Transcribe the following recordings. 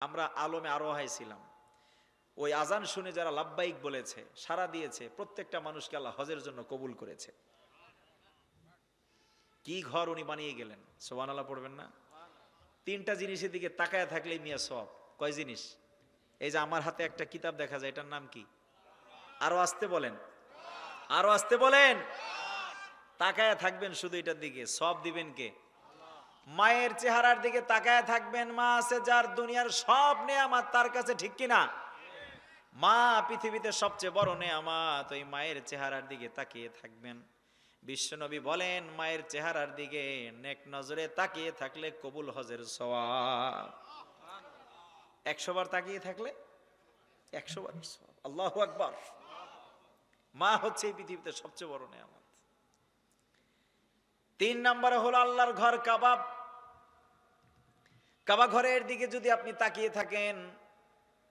আমরা আলমে আরোহায় ছিলাম। ওই আজান শুনে যারা লাব্বাইক বলেছে, সাড়া দিয়েছে, প্রত্যেকটা মানুষকে আল্লাহ হজের জন্য কবুল করেছে। কি ঘর উনি বানিয়ে গেলেন, সুবহানাল্লাহ পড়বেন না? তিনটা জিনিসের দিকে তাকায় থাকলে মিয়া সব। কয় জিনিস? এই যে আমার হাতে একটা কিতাব দেখা যায়, এটার নাম কি? আরো আসতে বলেন, আরো আসতে বলেন। তাকায় থাকবেন শুধু এটার দিকে, সব দিবেন কে? মায়ের চেহারার দিকে তাকায় থাকবেন। মা আছে যার, দুনিয়ার সব নেয়ামত তার কাছে, ঠিক কিনা? মা পৃথিবীতে সবচেয়ে বড় নেয়ামত। ওই মায়ের চেহারার দিকে তাকিয়ে থাকবেন। বিশ্বনবী বলেন, মায়ের চেহারার দিকে নেক নজরে তাকিয়ে থাকলে কবুল হজের সওয়াব। 100 বার তাকিয়ে থাকলে 100 বার সওয়াব। আল্লাহু আকবার। মা হচ্ছে এই পৃথিবীতে সবচেয়ে বড় নেয়ামত। 3 নম্বরে হলো আল্লাহর ঘর কাবা। কাবা ঘরের দিকে যদি আপনি তাকিয়ে থাকেন,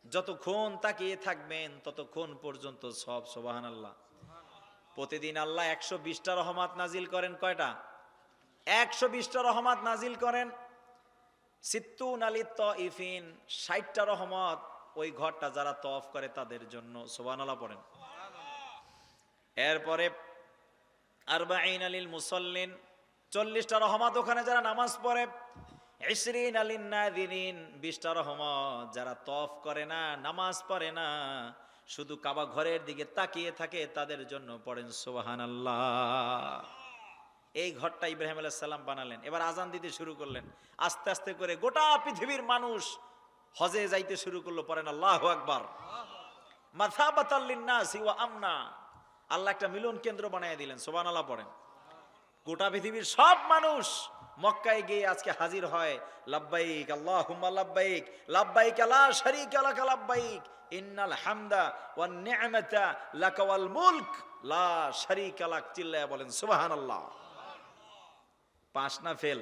যতক্ষণ তাকিয়ে থাকবেন ততক্ষণ পর্যন্ত সব। সুবহানাল্লাহ। প্রতিদিন আল্লাহ 120টা রহমত নাজিল করেন। কয়টা? 120টা রহমত নাজিল করেন। সিত্তুন আলী তাইফিন, 60টা রহমত ওই ঘরটা যারা তওয়াফ করে তাদের জন্য। সুবহানাল্লাহ পড়েন। এরপরে আরবাঈন আলিল মুসাল্লিন, 40টা রহমত ওখানে যারা নামাজ পড়ে। 20 আলিন নাযিরিন, 20টা রহমত যারা তওয়াফ করে না, নামাজ পড়ে না, শুধু কাবা ঘরের দিকে তাকিয়ে থাকে তাদের জন্য। পড়েন সুবহানাল্লাহ। এই ঘরটা ইব্রাহিম আলাইহিস সালাম বানালেন। এবার আজান দিতে শুরু করলেন। আস্তে আস্তে করে গোটা পৃথিবীর মানুষ হজে যাইতে শুরু করলো। পড়েন আল্লাহু আকবার। মাসাবাতাল লিন্নাসি ওয়া আমনা, আল্লাহ একটা মিলন কেন্দ্র বানিয়ে দিলেন। সুবহানাল্লাহ পড়েন। গোটা পৃথিবীর সব মানুষ মক্কায় গিয়ে আজকে হাজির হয়। লাব্বাইক আল্লাহুম্মা লাব্বাইক, লাব্বাইক লা শারীকা লাকা লাব্বাইক, ইন্নাল হামদা ওয়ান নি'মাতা লাকা ওয়াল মুলক লা শারীকা লাক। চিল্লায়া বলেন সুবহানাল্লাহ। 5 না ফেল?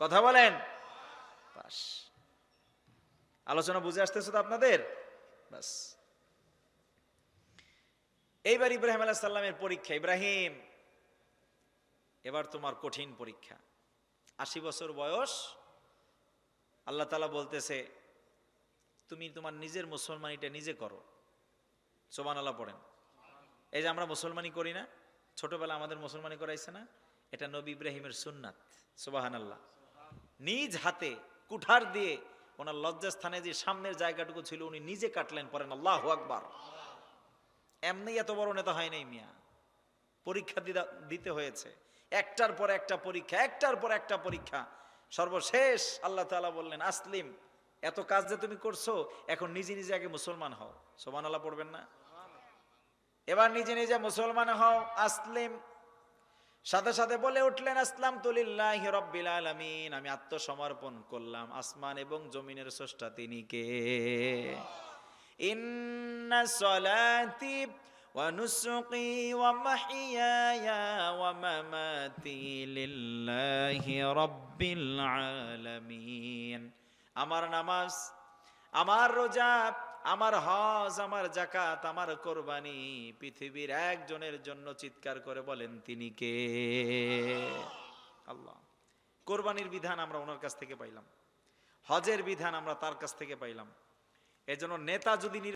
কথা বলেন। 5। আলোচনা বুঝে আসতেছে তো আপনাদের? বাস। এইবার ইব্রাহিম আলাইহিস সালামের পরীক্ষা। ইব্রাহিম, এবার তোমার কঠিন পরীক্ষা। 80 বছর বয়স। আল্লাহ তাআলা বলতেছে, তুমি তোমার নিজের মুসলমানিটা নিজে করো। সুবহানাল্লাহ পড়েন। এই যে আমরা মুসলমানি করি না, ছোটবেলা আমাদের মুসলমানি করাইছে না, এটা নবী ইব্রাহিমের সুন্নাত। সুবহানাল্লাহ। নিজ হাতে কুঠার দিয়ে ওনার লজ্জাস্থানে যে সামনের জায়গাটুকু ছিল উনি নিজে কাটলেন। পড়েন আল্লাহু আকবার। এমনি এত বড় নেতা হয় নাই মিয়া, পরীক্ষা দিতে হয়েছে। একটার পর একটা পরীক্ষা, একটার পর একটা পরীক্ষা। সর্বশেষ আল্লাহ তাআলা বললেন, আসলিম, এত কাজ যে তুমি করছো, এখন নিজে নিজে আগে মুসলমান হও। সুবহানাল্লাহ পড়বেন না? এবার নিজে নিজে মুসলমান হও। আসলিম, সাথে সাথে বলে উঠলেন, আসলামতু লিল্লাহি রাব্বিল আলামিন, আমি আত্মসমর্পণ করলাম, আসমান এবং জমিনের স্রষ্টা তিনি কে। ইন্না সলাতি ওয়া নুসুকি ওয়া মাহইয়ায়া ওয়া মামাতি লিল্লাহি রাব্বিল আলামিন। আমার নামাজ, আমার রোজা, আমার হজ, আমার যাকাত, আমার কোরবানি পৃথিবীর একজনের জন্য। চিৎকার করে বলেন তিনি কে? আল্লাহ। কোরবানির বিধান আমরা ওনার কাছ থেকে পাইলাম, হজের বিধান আমরা তার কাছ থেকে পাইলাম। এজন্য নেতা যদি